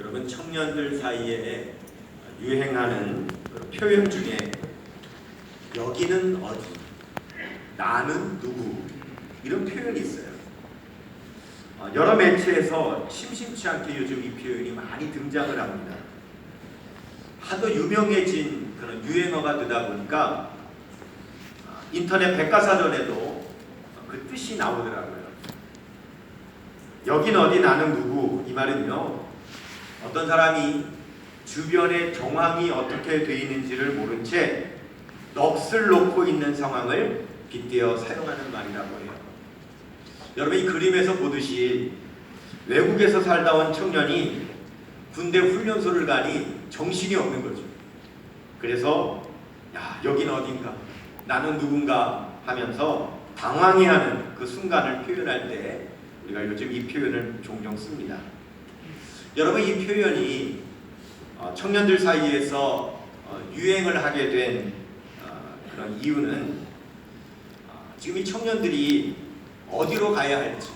여러분, 청년들 사이에 유행하는 표현 중에 여기는 어디, 나는 누구, 이런 표현이 있어요. 여러 매체에서 심심치 않게 요즘 이 표현이 많이 등장을 합니다. 하도 유명해진 그런 유행어가 되다 보니까 인터넷 백과사전에도 그 뜻이 나오더라고요. 여긴 어디 나는 누구, 이 말은요, 어떤 사람이 주변의 정황이 어떻게 되어 있는지를 모른 채 넋을 놓고 있는 상황을 빗대어 사용하는 말이라고 해요. 여러분, 이 그림에서 보듯이 외국에서 살다 온 청년이 군대 훈련소를 가니 정신이 없는 거죠. 그래서 여긴 어딘가, 나는 누군가 하면서 당황해하는 그 순간을 표현할 때 우리가 요즘 이 표현을 종종 씁니다. 여러분, 이 표현이 청년들 사이에서 유행을 하게 된 그런 이유는 지금 이 청년들이 어디로 가야 할지,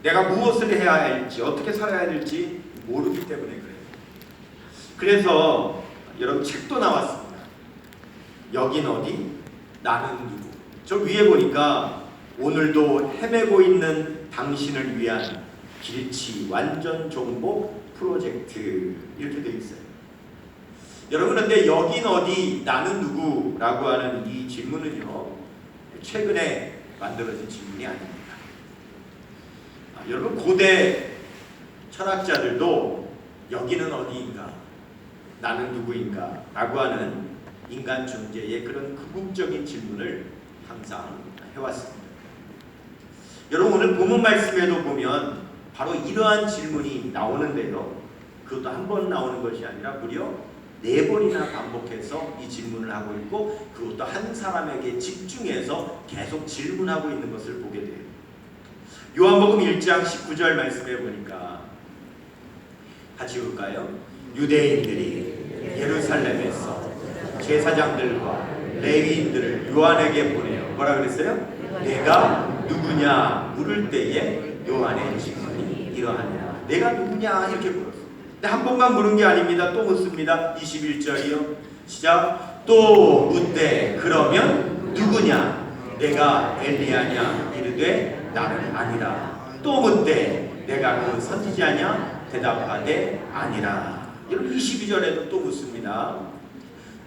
내가 무엇을 해야 할지, 어떻게 살아야 될지 모르기 때문에 그래요. 그래서 여러분, 책도 나왔습니다. 여긴 어디, 나는 누구. 저 위에 보니까 오늘도 헤매고 있는 당신을 위한 길치 완전 정복 프로젝트, 이렇게 되어 있어요. 여러분, 그런데 여긴 어디, 나는 누구라고 하는 이 질문은요, 최근에 만들어진 질문이 아닙니다. 여러분, 고대 철학자들도 여기는 어디인가, 나는 누구인가 라고 하는 인간 존재의 그런 궁극적인 질문을 항상 해왔습니다. 여러분, 오늘 본문 말씀에도 보면 바로 이러한 질문이 나오는데요, 그것도 한 번 나오는 것이 아니라 무려 4번이나 반복해서 이 질문을 하고 있고, 그것도 한 사람에게 집중해서 계속 질문하고 있는 것을 보게 돼요. 요한복음 1장 19절 말씀해 보니까 같이 볼까요? 유대인들이 예루살렘에서 제사장들과 레위인들을 요한에게 보내요. 뭐라 그랬어요? 내가 누구냐 물을 때에 요한의 질문이 이러하니라. 내가 누구냐 이렇게 물었어요. 근데 한 번만 물은 게 아닙니다. 또 묻습니다. 21절이요. 시작. 또 묻되 그러면 누구냐? 내가 엘리야냐? 이르되 나는 아니라. 또 묻되 내가 그 선지자냐? 대답하되 아니라. 여러분, 22절에도 또 묻습니다.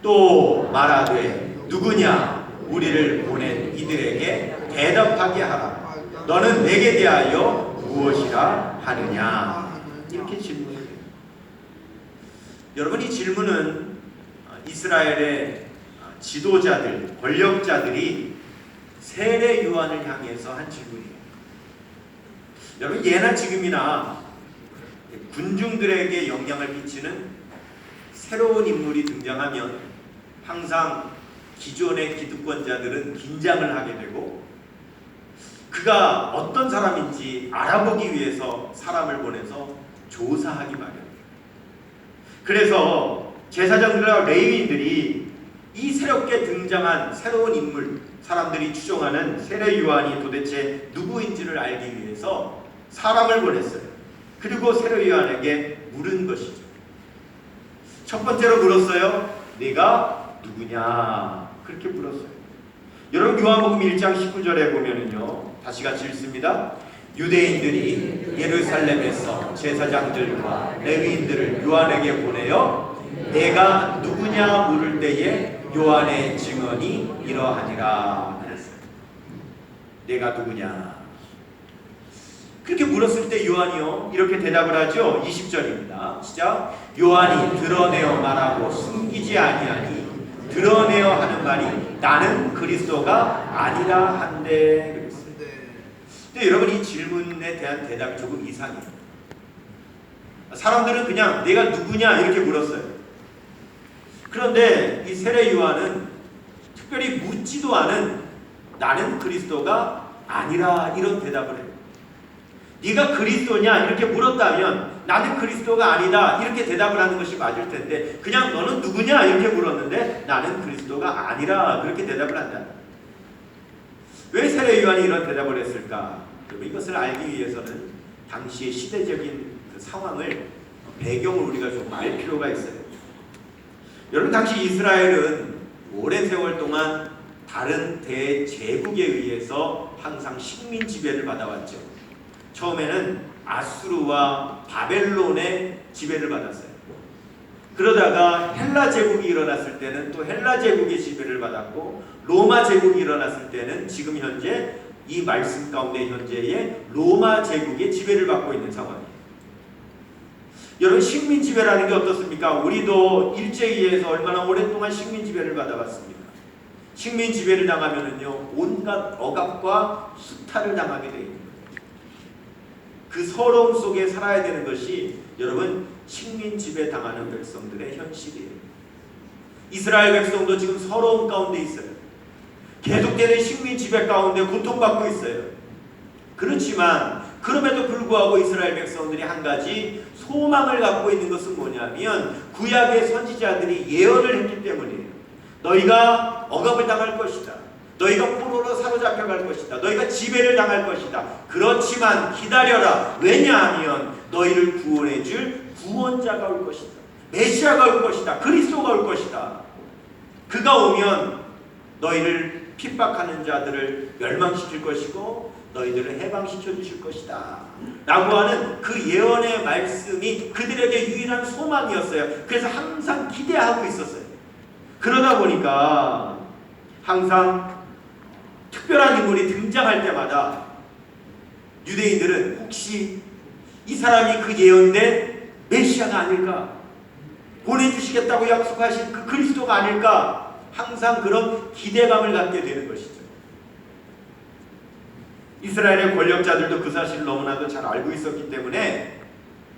또 말하되 누구냐? 우리를 보낸 이들에게 대답하게 하라. 너는 내게 대하여 무엇이라 하느냐? 이렇게 질문해요. 여러분, 이 질문은 이스라엘의 지도자들, 권력자들이 세례 요한을 향해서 한 질문이에요. 여러분, 예나 지금이나 군중들에게 영향을 끼치는 새로운 인물이 등장하면 항상 기존의 기득권자들은 긴장을 하게 되고, 그가 어떤 사람인지 알아보기 위해서 사람을 보내서 조사하기 마련이에요. 그래서 제사장들과 레위인들이 이 새롭게 등장한 새로운 인물, 사람들이 추정하는 세례 요한이 도대체 누구인지를 알기 위해서 사람을 보냈어요. 그리고 세례 요한에게 물은 것이죠. 첫 번째로 물었어요. 네가 누구냐? 그렇게 물었어요. 여러분, 요한복음 1장 19절에 보면은요, 다시 같이 읽습니다. 유대인들이 예루살렘에서 제사장들과 레위인들을 요한에게 보내어 내가 누구냐 물을 때에 요한의 증언이 이러하니라 그랬어요. 내가 누구냐? 그렇게 물었을 때 요한이요, 이렇게 대답을 하죠. 20절입니다. 시작. 요한이 드러내어 말하고 숨기지 아니하니 드러내어 하는 말이 나는 그리스도가 아니라 한데 그랬어요. 근데 여러분, 이 질문에 대한 대답이 조금 이상해요. 사람들은 그냥 내가 누구냐 이렇게 물었어요. 그런데 이 세례 요한은 특별히 묻지도 않은 나는 그리스도가 아니라 이런 대답을 해요. 네가 그리스도냐 이렇게 물었다면 나는 그리스도가 아니다 이렇게 대답을 하는 것이 맞을 텐데, 그냥 너는 누구냐 이렇게 물었는데 나는 그리스도가 아니라 그렇게 대답을 한다. 왜 세례 요한이 이런 대답을 했을까? 이것을 알기 위해서는 당시의 시대적인 그 상황을 배경을 우리가 좀 알 필요가 있어요. 여러분, 당시 이스라엘은 오랜 세월 동안 다른 대제국에 의해서 항상 식민 지배를 받아왔죠. 처음에는 아수르와 바벨론의 지배를 받았어요. 그러다가 헬라 제국이 일어났을 때는 또 헬라 제국의 지배를 받았고, 로마 제국이 일어났을 때는 지금 현재 이 말씀 가운데 현재의 로마 제국의 지배를 받고 있는 상황이에요. 여러분, 식민 지배라는 게 어떻습니까? 우리도 일제히에서 얼마나 오랫동안 식민 지배를 받아왔습니까? 식민 지배를 당하면은요, 온갖 억압과 수탈을 당하게 되어 있는 거예요. 그 서러움 속에 살아야 되는 것이 여러분, 식민 지배 당하는 백성들의 현실이에요. 이스라엘 백성도 지금 서러움 가운데 있어요. 계속되는 식민 지배 가운데 고통받고 있어요. 그렇지만 그럼에도 불구하고 이스라엘 백성들이 한 가지 소망을 갖고 있는 것은 뭐냐면, 구약의 선지자들이 예언을 했기 때문이에요. 너희가 억압을 당할 것이다. 너희가 포로로 사로잡혀 갈 것이다. 너희가 지배를 당할 것이다. 그렇지만 기다려라. 왜냐하면 너희를 구원해 줄 구원자가 올 것이다. 메시아가 올 것이다. 그리스도가 올 것이다. 그가 오면 너희를 핍박하는 자들을 멸망시킬 것이고 너희들을 해방시켜 주실 것이다 라고 하는 그 예언의 말씀이 그들에게 유일한 소망이었어요. 그래서 항상 기대하고 있었어요. 그러다 보니까 항상 특별한 인물이 등장할 때마다 유대인들은 혹시 이 사람이 그 예언된 메시아가 아닐까, 보내주시겠다고 약속하신 그 그리스도가 아닐까, 항상 그런 기대감을 갖게 되는 것이죠. 이스라엘의 권력자들도 그 사실을 너무나도 잘 알고 있었기 때문에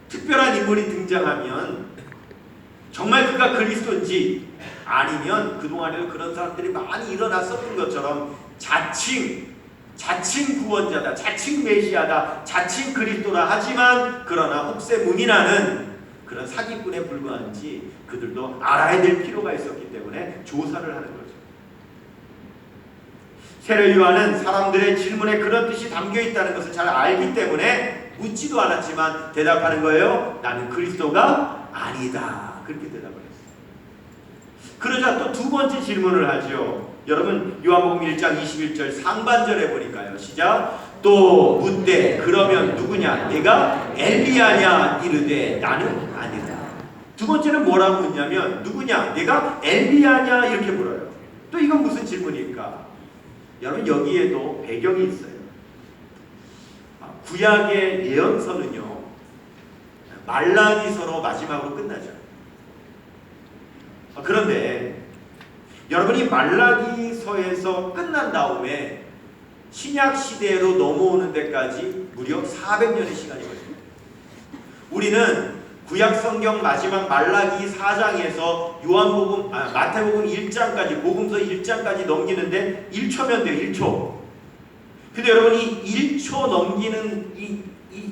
특별한 인물이 등장하면 정말 그가 그리스도인지 아니면 그동안에도 그런 사람들이 많이 일어났었던 것처럼 자칭 구원자다, 자칭 메시아다, 자칭 그리스도라 하지만 그러나 혹세무민하는 그런 사기꾼에 불과한지 그들도 알아야 될 필요가 있었기 때문에 조사를 하는 거죠. 세례 요한은 사람들의 질문에 그런 뜻이 담겨 있다는 것을 잘 알기 때문에 묻지도 않았지만 대답하는 거예요. 나는 그리스도가 아니다. 그렇게 대답을 했어요. 그러자 또 두 번째 질문을 하죠. 여러분, 요한복음 1장 21절 상반절에 보니까요. 시작. 또 묻되 그러면 누구냐? 내가 엘리야냐? 이르되 나는 아니다. 두 번째는 뭐라고 묻냐면 누구냐? 내가 엘리야냐? 이렇게 물어요. 또 이건 무슨 질문일까? 여러분, 여기에도 배경이 있어요. 구약의 예언서는요, 말라기서로 마지막으로 끝나죠. 그런데 여러분이 말라기서에서 끝난 다음에 신약 시대로 넘어오는 데까지 무려 400년의 시간이 걸립니다. 우리는 구약 성경 마지막 말라기 4장에서 마태복음 1장까지, 복음서 1장까지 넘기는데 1초면 돼요. 1초. 근데 여러분이 1초 넘기는 이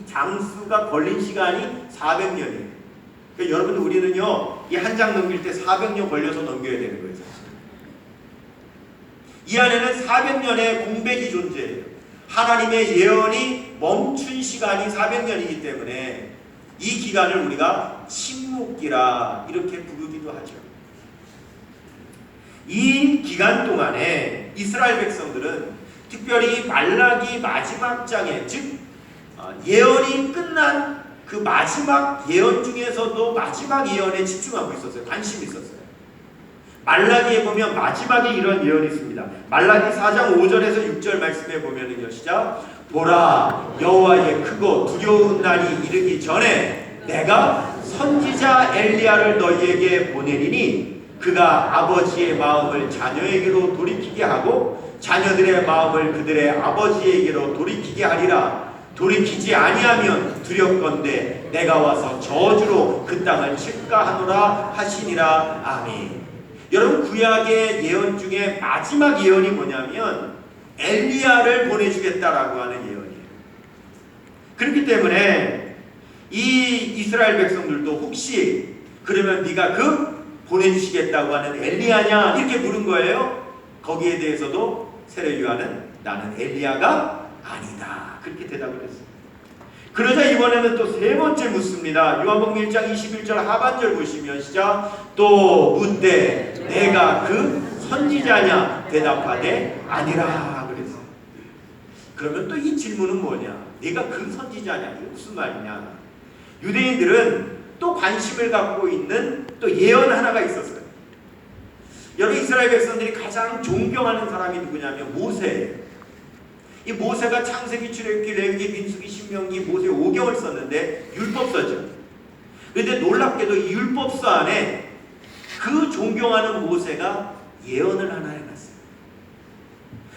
장수가 걸린 시간이 400년이에요. 그러니까 여러분, 우리는요, 이 한 장 넘길 때 400년 걸려서 넘겨야 되는 거예요. 사실. 이 안에는 400년의 공백이 존재해요. 하나님의 예언이 멈춘 시간이 400년이기 때문에 이 기간을 우리가 침묵기라 이렇게 부르기도 하죠. 이 기간 동안에 이스라엘 백성들은 특별히 말라기 마지막 장에, 즉 예언이 끝난 그 마지막 예언 중에서도 마지막 예언에 집중하고 있었어요. 관심이 있었어요. 말라기에 보면 마지막에 이런 예언이 있습니다. 말라기 4장 5절에서 6절 말씀에 보면은요, 시작. 보라, 여호와의 크고 두려운 날이 이르기 전에 내가 선지자 엘리야를 너희에게 보내리니 그가 아버지의 마음을 자녀에게로 돌이키게 하고 자녀들의 마음을 그들의 아버지에게로 돌이키게 하리라. 돌이키지 아니하면 두렵건대 내가 와서 저주로 그 땅을 칠까하노라 하시니라. 아멘. 여러분, 구약의 예언 중에 마지막 예언이 뭐냐면 엘리야를 보내주겠다라고 하는 예언이에요. 그렇기 때문에 이 이스라엘 백성들도 혹시 그러면 네가 그 보내주시겠다고 하는 엘리야냐 이렇게 물은 거예요. 거기에 대해서도 세례 요한은 나는 엘리야가 아니다 그렇게 대답을 했어요. 그러자 이번에는 또 세 번째 묻습니다. 요한복음 1장 21절 하반절 보시면 시작. 또 묻되 내가 그 선지자냐 대답하되 아니라 그랬어요. 그러면 또 이 질문은 뭐냐? 네가 그 선지자냐? 이게 무슨 말이냐? 유대인들은 또 관심을 갖고 있는 또 예언 하나가 있었어요. 여러분 이스라엘 백성들이 가장 존경하는 사람이 누구냐면 모세예요. 이 모세가 창세기, 출애굽기, 레위기, 민수기, 신명기, 모세 5경을 썼는데 율법서죠. 그런데 놀랍게도 이 율법서 안에 그 존경하는 모세가 예언을 하나 해놨어요.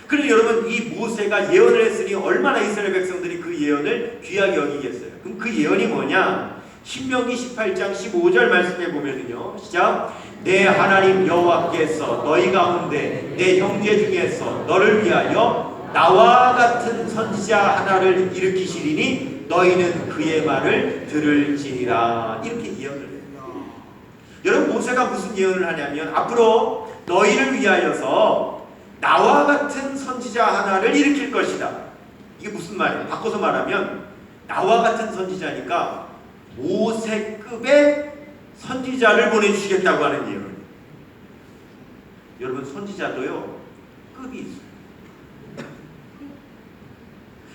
그럼 여러분 이 모세가 예언을 했으니 얼마나 이스라엘 백성들이 그 예언을 귀하게 여기겠어요. 그럼 그 예언이 뭐냐? 신명기 18장 15절 말씀에 보면은요. 시작. 내 하나님 여호와께서 너희 가운데 내 형제 중에서 너를 위하여 나와 같은 선지자 하나를 일으키시리니 너희는 그의 말을 들을지니라. 이렇게 예언을 해요. 여러분 모세가 무슨 예언을 하냐면 앞으로 너희를 위하여서 나와 같은 선지자 하나를 일으킬 것이다. 이게 무슨 말이에요? 바꿔서 말하면 나와 같은 선지자니까 모세급의 선지자를 보내주시겠다고 하는 예언. 여러분 선지자도요 급이 있어요.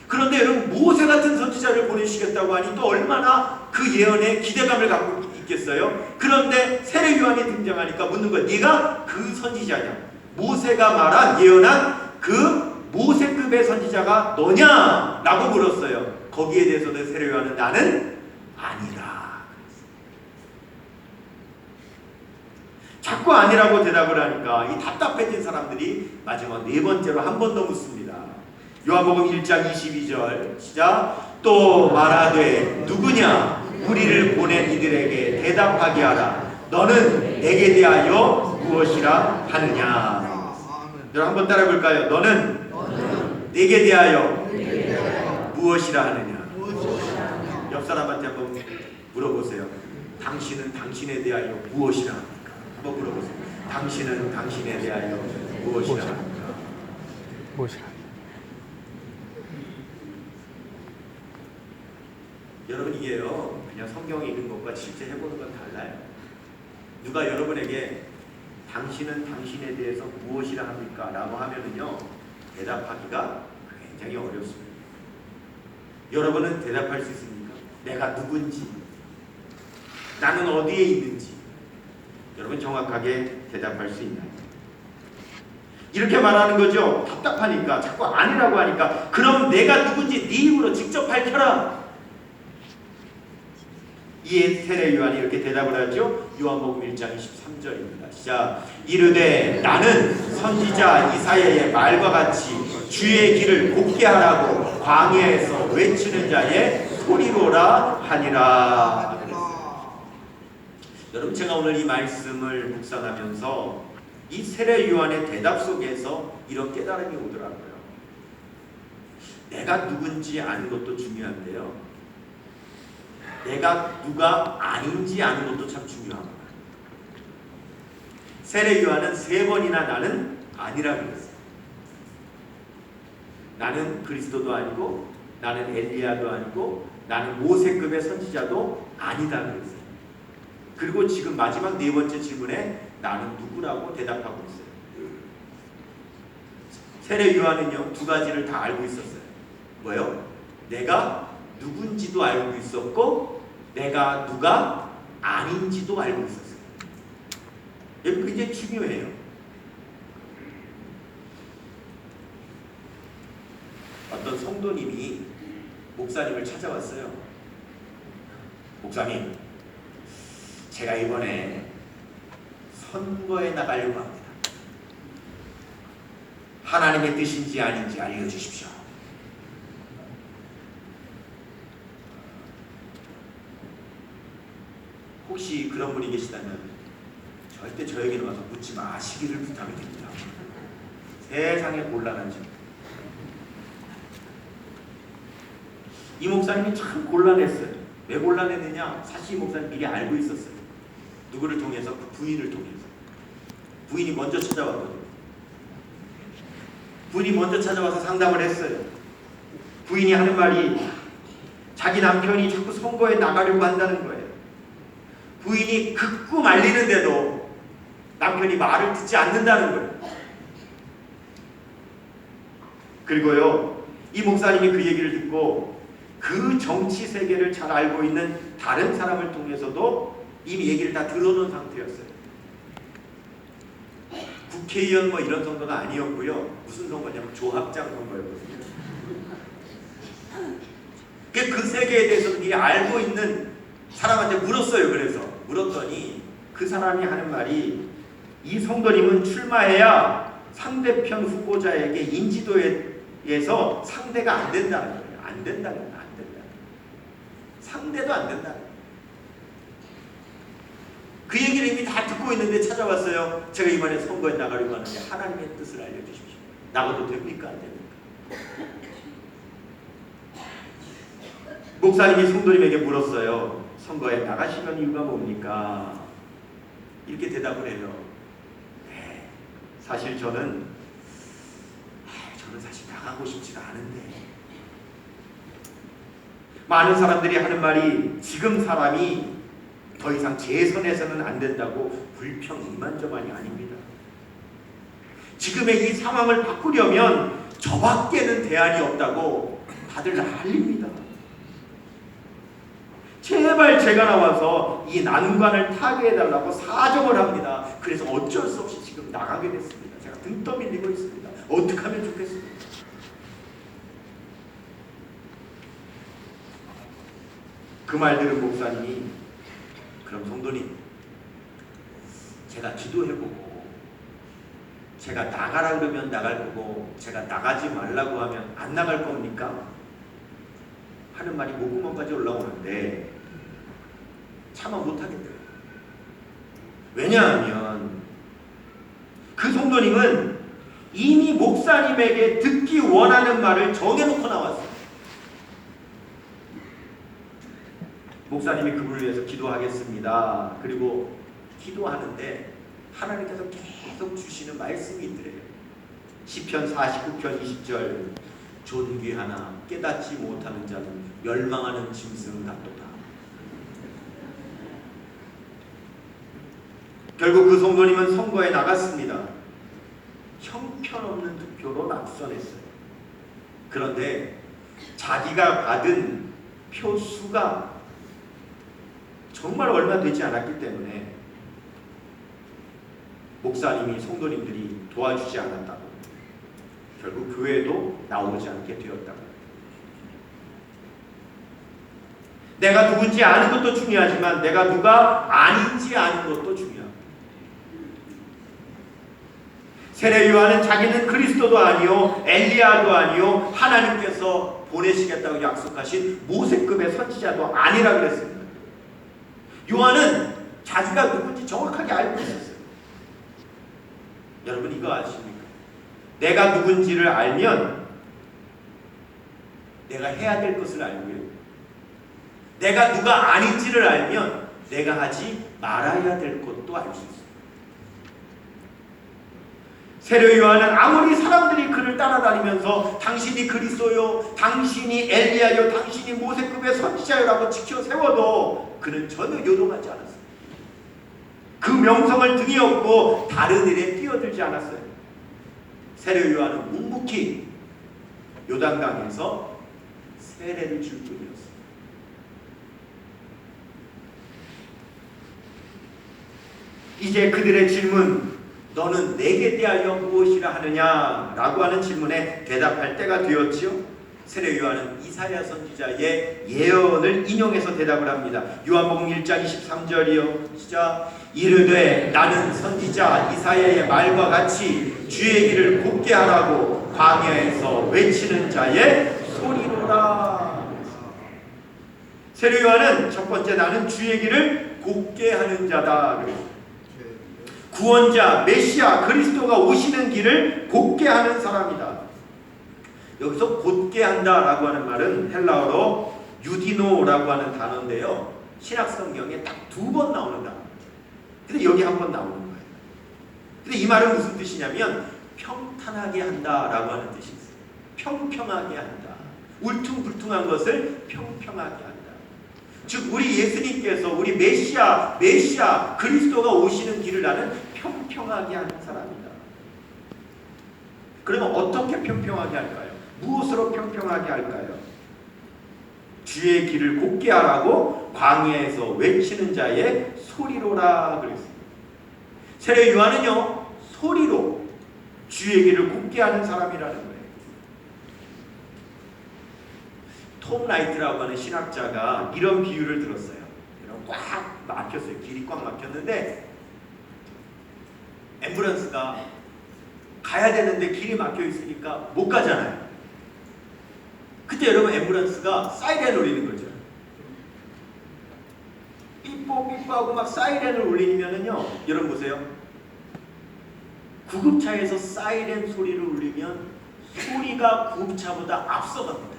그런데 여러분 모세 같은 선지자를 보내주시겠다고 하니 또 얼마나 그 예언에 기대감을 갖고 있겠어요. 그런데 세례 요한이 등장하니까 묻는 거예요. 네가 그 선지자냐? 모세가 말한 예언한 그 모세급의 선지자가 너냐? 라고 물었어요. 거기에 대해서도 세례 요한은 나는 아니라. 자꾸 아니라고 대답을 하니까 이 답답해진 사람들이 마지막 네 번째로 한 번 더 묻습니다. 요한복음 1장 22절 시작. 또 말하되 누구냐? 우리를 보낸 이들에게 대답하게 하라. 너는 내게 대하여 무엇이라 하느냐? 여러분 한번 따라 볼까요? 너는 내게 대하여 무엇이라 하느냐? 옆 사람한테 한번 물어보세요. 당신은 당신에 대하여 무엇이라 합니까? 한번 물어보세요. 당신은 당신에 대하여 무엇이라 합니까? 무엇이라? 여러분 이게요 그냥 성경에 있는 것과 실제 해보는 건 달라요. 누가 여러분에게 당신은 당신에 대해서 무엇이라 합니까? 라고 하면은요 대답하기가 굉장히 어렵습니다. 여러분은 대답할 수 있습니까? 내가 누군지, 나는 어디에 있는지 여러분 정확하게 대답할 수 있나요? 이렇게 말하는 거죠. 답답하니까 자꾸 아니라고 하니까 그럼 내가 누군지 네 입으로 직접 밝혀라. 이에 세례 요한이 이렇게 대답을 하죠. 요한복음 1장 23절입니다. 시작. 이르되 나는 선지자 이사야의 말과 같이 주의 길을 곱게 하라고 광야에서 외치는 자의 소리로라 하니라. 여러분 제가 오늘 이 말씀을 묵상하면서 이 세례 요한의 대답 속에서 이런 깨달음이 오더라고요. 내가 누군지 아는 것도 중요한데요. 내가 누가 아닌지 아는 것도 참 중요합니다. 세례 요한은 3번이나 나는 아니라 그랬어요. 나는 그리스도도 아니고 나는 엘리야도 아니고 나는 모세급의 선지자도 아니다 그랬어요. 그리고 지금 마지막 4번째 질문에 나는 누구라고 대답하고 있어요. 세례 요한은요 2가지를 다 알고 있었어요. 뭐요? 내가 누군지도 알고 있었고 내가 누가 아닌지도 알고 있었어요. 이게 굉장히 중요해요. 어떤 성도님이 목사님을 찾아왔어요. 목사님, 제가 이번에 선거에 나가려고 합니다. 하나님의 뜻인지 아닌지 알려주십시오. 혹시 그런 분이 계시다면 절대 저에게는 와서 묻지 마시기를 부탁을 드립니다. 세상에 곤란한 점. 이 목사님이 참 곤란했어요. 왜 곤란했느냐? 사실 이 목사님 미리 알고 있었어요. 누구를 통해서? 그 부인을 통해서. 부인이 먼저 찾아왔거든요. 부인이 먼저 찾아와서 상담을 했어요. 부인이 하는 말이 자기 남편이 자꾸 선거에 나가려고 한다는 거예요. 부인이 극구 말리는데도 남편이 말을 듣지 않는다는 거예요. 그리고요, 이 목사님이 그 얘기를 듣고 그 정치 세계를 잘 알고 있는 다른 사람을 통해서도 이미 얘기를 다 들어놓은 상태였어요. 국회의원 뭐 이런 선거가 아니었고요. 무슨 선거냐면 조합장 선거였거든요. 그 세계에 대해서 미리 알고 있는 사람한테 물었어요. 그래서 물었더니 그 사람이 하는 말이, 이 성도님은 출마해야 상대편 후보자에게 인지도에서 상대가 안 된다는 거예요. 안 된다는 거예요. 안 된다. 상대도 안 된다. 그 얘기를 이미 다 듣고 있는데 찾아왔어요. 제가 이번에 선거에 나가려고 하는데 하나님의 뜻을 알려주십시오. 나가도 됩니까? 안 됩니까? 목사님이 성도님에게 물었어요. 선거에 나가시는 이유가 뭡니까? 이렇게 대답을 해요. 네, 사실 저는 사실 나가고 싶지가 않은데, 많은 사람들이 하는 말이 지금 사람이 더 이상 재선해서는 안 된다고 불평 이만저만이 아닙니다. 지금의 이 상황을 바꾸려면 저밖에는 대안이 없다고 다들 난립니다. 제발 제가 나와서 이 난관을 타게 해달라고 사정을 합니다. 그래서 어쩔 수 없이 지금 나가게 됐습니다. 제가 등 떠밀리고 있습니다. 어떻게 하면 좋겠습니까? 그 말 들은 목사님이, 그럼 성도님, 제가 기도해보고 제가 나가라 그러면 나갈 거고 제가 나가지 말라고 하면 안 나갈 겁니까? 하는 말이 목구멍까지 올라오는데 차마 못하겠대요. 왜냐하면 그 성도님은 이미 목사님에게 듣기 원하는 말을 정해놓고 나왔어요. 목사님이 그분을 위해서 기도하겠습니다. 그리고 기도하는데 하나님께서 계속 주시는 말씀이 있더래요. 시편 49편 20절, 존귀하나 깨닫지 못하는 자는 멸망하는 짐승 같도다. 결국 그 성도님은 선거에 나갔습니다. 형편없는 득표로 낙선했어요. 그런데 자기가 받은 표수가 정말 얼마 되지 않았기 때문에 목사님이, 성도님들이 도와주지 않았다고 결국 교회도 나오지 않게 되었다고. 내가 누군지 아는 것도 중요하지만 내가 누가 아닌지 아는 것도 중요합니다. 세례 요한은 자기는 그리스도도 아니요 엘리야도 아니요 하나님께서 보내시겠다고 약속하신 모세급의 선지자도 아니라 그랬습니다. 요한은 자기가 누군지 정확하게 알고 있었어요. 여러분 이거 아십니까? 내가 누군지를 알면 내가 해야 될 것을 알고요, 내가 누가 아닌지를 알면 내가 하지 말아야 될 것도 알 수 있어요. 세례 요한은 아무리 사람들이 그를 따라다니면서 당신이 그리스도요, 당신이 엘리야요, 당신이 모세급의 선지자요라고 지켜 세워도 그는 전혀 요동하지 않았어요. 그 명성을 등에 업고 다른 일에 뛰어들지 않았어요. 세례 요한은 묵묵히 요단강에서 세례를 줄 뿐이었어요. 이제 그들의 질문, 너는 내게 대하여 무엇이라 하느냐? 라고 하는 질문에 대답할 때가 되었지요. 세례 요한은 이사야 선지자의 예언을 인용해서 대답을 합니다. 요한복음 1장 23절이요. 시작. 이르되 나는 선지자 이사야의 말과 같이 주의 길을 곱게 하라고 광야에서 외치는 자의 소리로라. 세례 요한은 첫 번째, 나는 주의 길을 곱게 하는 자다. 구원자 메시아 그리스도가 오시는 길을 곱게 하는 사람이다. 여기서 곧게 한다라고 하는 말은 헬라어로 유디노라고 하는 단어인데요, 신약 성경에 딱 2번 나오는 단어. 근데 여기 한 번 나오는 거예요. 근데 이 말은 무슨 뜻이냐면 평탄하게 한다라고 하는 뜻이 있어요. 평평하게 한다, 울퉁불퉁한 것을 평평하게 한다. 즉 우리 예수님께서 우리 메시아 그리스도가 오시는 길을 나는 평평하게 하는 사람이다. 그러면 어떻게 평평하게 할까요? 무엇으로 평평하게 할까요? 주의 길을 곱게 하라고 광야에서 외치는 자의 소리로라 그랬습니다. 세례 요한은요 소리로 주의 길을 곱게 하는 사람이라는 거예요. 톰 라이트라고 하는 신학자가 이런 비유를 들었어요. 꽉 막혔어요. 길이 꽉 막혔는데 앰뷸런스가 가야 되는데 길이 막혀 있으니까 못 가잖아요. 그때 여러분 앰뷸런스가 사이렌을 울리는 거죠. 삐뽀삐뽀하고 막 사이렌을 울리면은요, 여러분 보세요. 구급차에서 사이렌 소리를 울리면 소리가 구급차보다 앞서갑니다.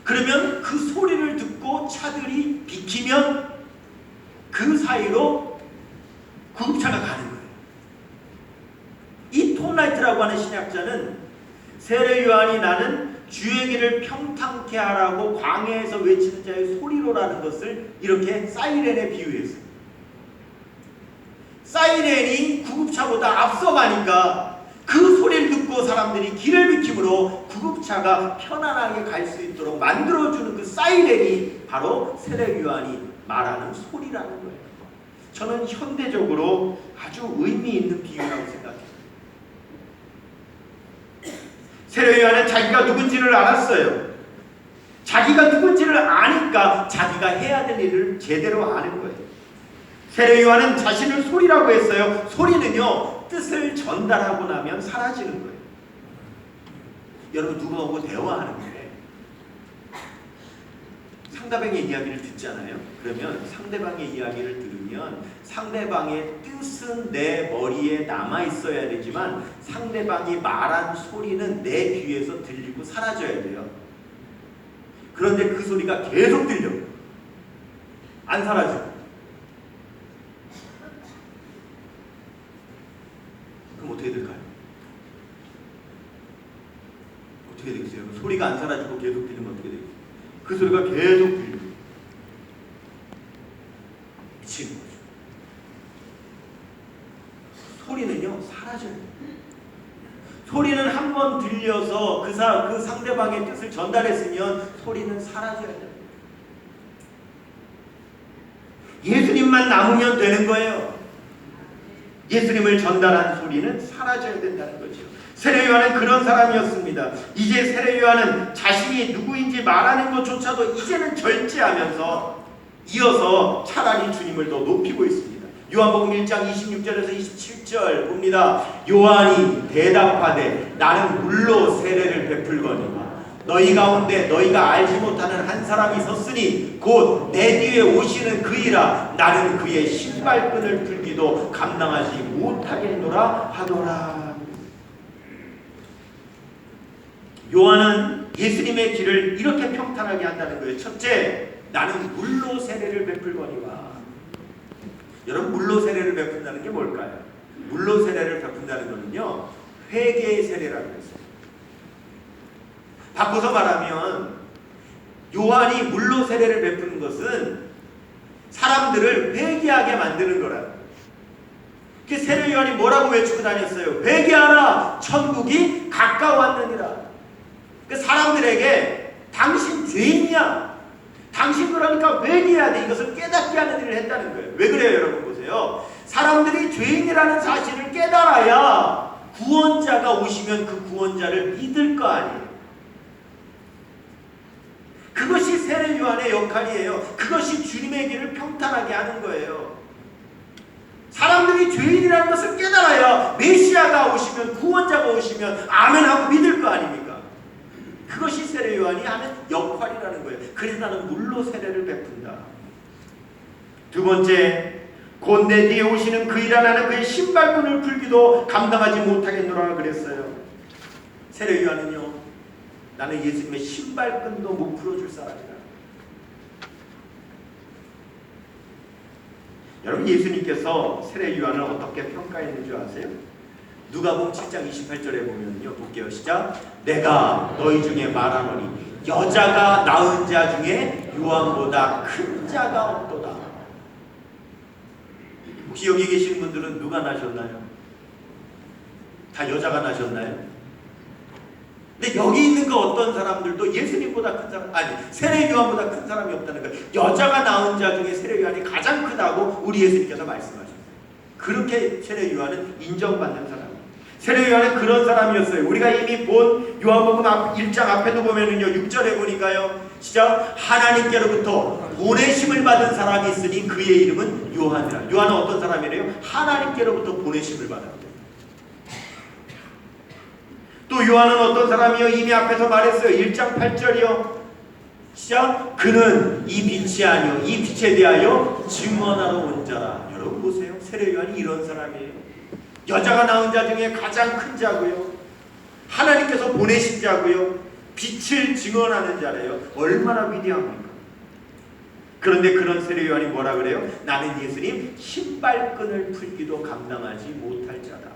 그러면 그 소리를 듣고 차들이 비키면 그 사이로 구급차가 가는 거예요. 이 톰 라이트라고 하는 신학자는 세례 요한이 나는 주의 길을 평탄케 하라고 광야에서 외치는 자의 소리로라는 것을 이렇게 사이렌에 비유했어요. 사이렌이 구급차보다 앞서가니까 그 소리를 듣고 사람들이 길을 비킴으로 구급차가 편안하게 갈 수 있도록 만들어주는 그 사이렌이 바로 세례 요한이 말하는 소리라는 거예요. 저는 현대적으로 아주 의미 있는 비유라고 생각해요. 세례 요한은 자기가 누군지를 알았어요. 자기가 누군지를 아니까 자기가 해야 될 일을 제대로 아는 거예요. 세례 요한은 자신을 소리라고 했어요. 소리는요 뜻을 전달하고 나면 사라지는 거예요. 여러분 누구하고 대화하는데 상대방의 이야기를 듣잖아요. 그러면 상대방의 이야기를 들으면 상대방의 뜻은 내 머리에 남아 있어야 되지만 상대방이 말한 소리는 내 귀에서 들리고 사라져야 돼요. 그런데 그 소리가 계속 들려. 안 사라져. 그럼 어떻게 될까요? 어떻게 되겠어요? 소리가 안 사라지고 계속 들리면 어떻게 되겠어요? 그 소리가 계속 들리고 미치는 거죠. 소리는요 사라져요. 소리는 한 번 들려서 그 상대방의 뜻을 전달했으면 소리는 사라져야 돼요. 예수님만 남으면 되는 거예요. 예수님을 전달한 소리는 사라져야 된다는 거죠. 세례 요한은 그런 사람이었습니다. 이제 세례 요한은 자신이 누구인지 말하는 것조차도 이제는 절제하면서 이어서 차라리 주님을 더 높이고 있습니다. 요한복음 1장 26절에서 27절 봅니다. 요한이 대답하되 나는 물로 세례를 베풀거니와 너희 가운데 너희가 알지 못하는 한 사람이 섰으니 곧 내 뒤에 오시는 그이라 나는 그의 신발끈을 풀기도 감당하지 못하겠노라 하더라. 요한은 예수님의 길을 이렇게 평탄하게 한다는 거예요. 첫째, 나는 물로 세례를 베풀거니와. 여러분 물로 세례를 베푼다는 게 뭘까요? 물로 세례를 베푼다는 것은요 회개의 세례라고 했어요. 바꿔서 말하면 요한이 물로 세례를 베푸는 것은 사람들을 회개하게 만드는 거라. 그 세례 요한이 뭐라고 외치고 다녔어요? 회개하라 천국이 가까웠느니라. 그 사람들에게 당신 죄인이야. 당신 그러니까 회개해야 돼. 이것을 깨닫게 하는 일을 했다는 거예요. 왜 그래요 여러분 보세요. 사람들이 죄인이라는 사실을 깨달아야 구원자가 오시면 그 구원자를 믿을 거 아니에요. 그것이 세례 요한의 역할이에요. 그것이 주님의 길을 평탄하게 하는 거예요. 사람들이 죄인이라는 것을 깨달아야 메시아가 오시면 구원자가 오시면 아멘하고 믿을 거 아닙니까? 그것이 세례 요한이 하는 역할이라는 거예요. 그래서 나는 물로 세례를 베푼다. 두 번째, 곧 내 뒤에 오시는 그이라 나는 그의 신발끈을 풀기도 감당하지 못하겠노라 그랬어요. 세례 요한은요 나는 예수님의 신발끈도 못 풀어줄 사람이다. 여러분 예수님께서 세례 요한을 어떻게 평가했는지 아세요? 누가복음 7장 28절에 보면요, 볼게요. 시작. 내가 너희 중에 말하노니 여자가 낳은 자 중에 요한보다 큰 자가 없도다. 혹시 여기 계신 분들은 누가 낳으셨나요? 다 여자가 낳으셨나요? 근데 여기 있는 그 어떤 사람들도 예수님보다 큰 사람, 아니 세례 요한보다 큰 사람이 없다는 거예요. 여자가 낳은 자 중에 세례 요한이 가장 크다고 우리 예수님께서 말씀하셨어요. 그렇게 세례 요한은 인정받는 사람이에요. 세례 요한은 그런 사람이었어요. 우리가 이미 본 요한복음 1장 앞에도 보면은요, 6절에 보니까요, 진짜 하나님께로부터 보내심을 받은 사람이 있으니 그의 이름은 요한이라. 요한은 어떤 사람이래요? 하나님께로부터 보내심을 받았대요. 또 요한은 어떤 사람이요? 이미 앞에서 말했어요. 1장 8절이요. 시작. 그는 이 빛이 아니요 이 빛에 대하여 증언하러 온 자라. 여러분 보세요. 세례 요한이 이런 사람이에요. 여자가 낳은 자 중에 가장 큰 자고요, 하나님께서 보내신 자고요, 빛을 증언하는 자래요. 얼마나 위대합니까? 그런데 그런 세례 요한이 뭐라 그래요? 나는 예수님 신발끈을 풀기도 감당하지 못할 자다.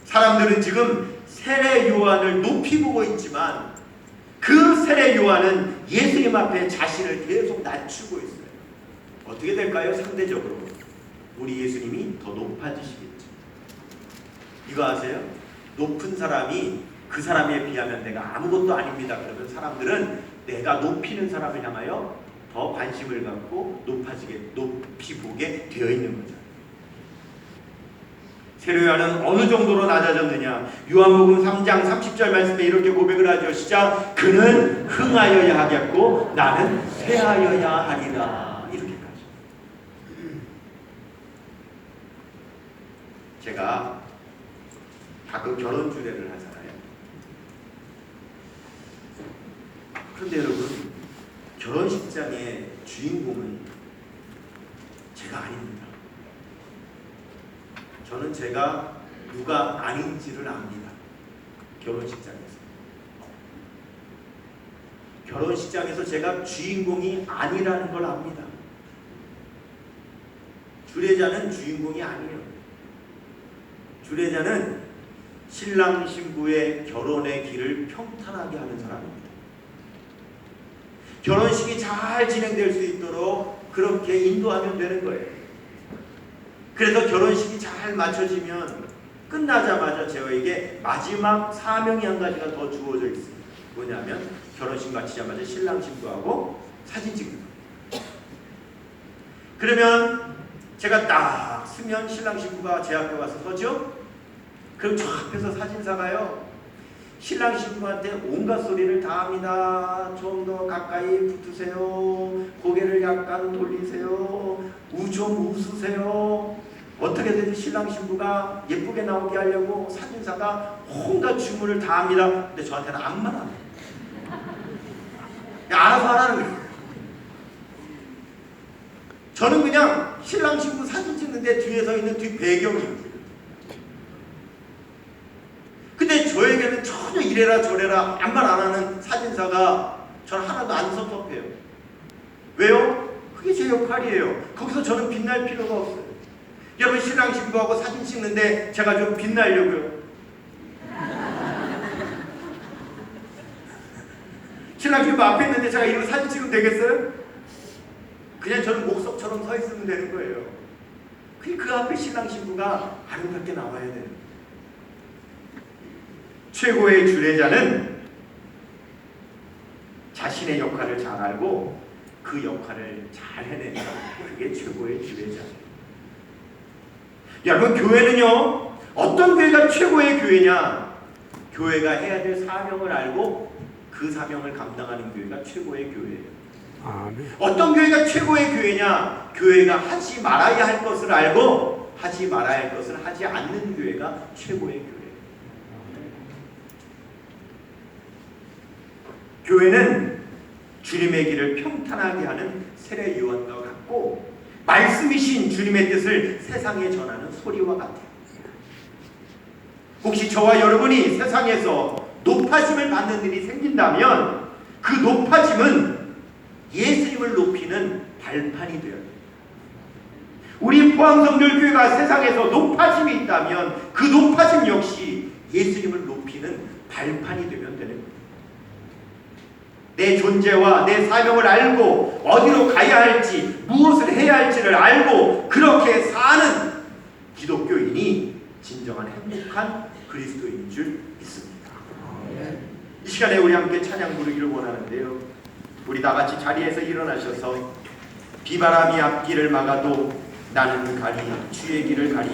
사람들은 지금 세례 요한을 높이 보고 있지만 그 세례 요한은 예수님 앞에 자신을 계속 낮추고 있어요. 어떻게 될까요? 상대적으로 우리 예수님이 더 높아지시겠죠. 이거 아세요? 높은 사람이 그 사람에 비하면 내가 아무것도 아닙니다. 그러면 사람들은 내가 높이는 사람을 향하여 더 관심을 갖고 높이 보게 되어 있는 거죠. 세례 요한은 어느 정도로 낮아졌느냐? 요한복음 3장 30절 말씀에 이렇게 고백을 하죠. 시작. 그는 흥하여야 하겠고 나는 쇠하여야 하리라. 이렇게까지. 제가 가끔 결혼 주례를 하잖아요. 그런데 여러분, 결혼식장의 주인공은 제가 아닙니다. 저는 제가 누가 아닌지를 압니다. 결혼식장에서 제가 주인공이 아니라는 걸 압니다. 주례자는 주인공이 아니에요. 주례자는 신랑 신부의 결혼의 길을 평탄하게 하는 사람입니다. 결혼식이 잘 진행될 수 있도록 그렇게 인도하면 되는 거예요. 그래서 결혼식이 잘 맞춰지면 끝나자마자 저에게 마지막 사명이 한 가지가 더 주어져 있습니다. 뭐냐면 결혼식 마치자마자 신랑 신부하고 사진 찍는 거예요. 그러면 제가 딱 쓰면 신랑 신부가 제 앞에 와서 서죠. 그럼 저 앞에서 사진사가요, 신랑 신부한테 온갖 소리를 다 합니다. 좀 더 가까이 붙으세요. 고개를 약간 돌리세요. 좀 웃으세요. 어떻게 되지 신랑 신부가 예쁘게 나오게 하려고 사진사가 온갖 주문을 다 합니다. 근데 저한테는 암만 안 해요. 알아서 하라는 거예요. 저는 그냥 신랑 신부 사진 찍는데 뒤에 서 있는 뒷 배경이에요. 근데 저에게는 전혀 이래라 저래라 아무 말 안 하는 사진사가 저는 하나도 안 섭섭해요. 왜요? 그게 제 역할이에요. 거기서 저는 빛날 필요가 없어요. 여러분, 신랑 신부하고 사진 찍는데 제가 좀 빛나려고요. 신랑 신부 앞에 있는데 제가 이런 사진 찍으면 되겠어요? 그냥 저는 목석처럼 서 있으면 되는 거예요. 그 앞에 신랑 신부가 아름답게 나와야 돼요. 최고의 주례자는 자신의 역할을 잘 알고 그 역할을 잘 해낸다. 그게 최고의 주례자예요. 여러분, 교회는요, 어떤 교회가 최고의 교회냐? 교회가 해야 될 사명을 알고 그 사명을 감당하는 교회가 최고의 교회예요. 아멘. 어떤 교회가 최고의 교회냐? 교회가 하지 말아야 할 것을 알고 하지 말아야 할 것을 하지 않는 교회가 최고의 교회예요. 교회는 주님의 길을 평탄하게 하는 세례 요한과 같고 말씀이신 주님의 뜻을 세상에 전하는 소리와 같아요. 혹시 저와 여러분이 세상에서 높아짐을 받는 일이 생긴다면 그 높아짐은 예수님을 높이는 발판이 되어야 돼요. 우리 포항성결교회가 세상에서 높아짐이 있다면 그 높아짐 역시 예수님을 높이는 발판이 되면 되는 거예요. 내 존재와 내 사명을 알고 어디로 가야 할지 무엇을 해야 할지를 알고 그렇게 사는 기독교인이 진정한 행복한 그리스도인인 줄 믿습니다. 이 시간에 우리 함께 찬양 부르기를 원하는데요. 우리 다 같이 자리에서 일어나셔서 비바람이 앞길을 막아도 나는 가리 주의 길을 가리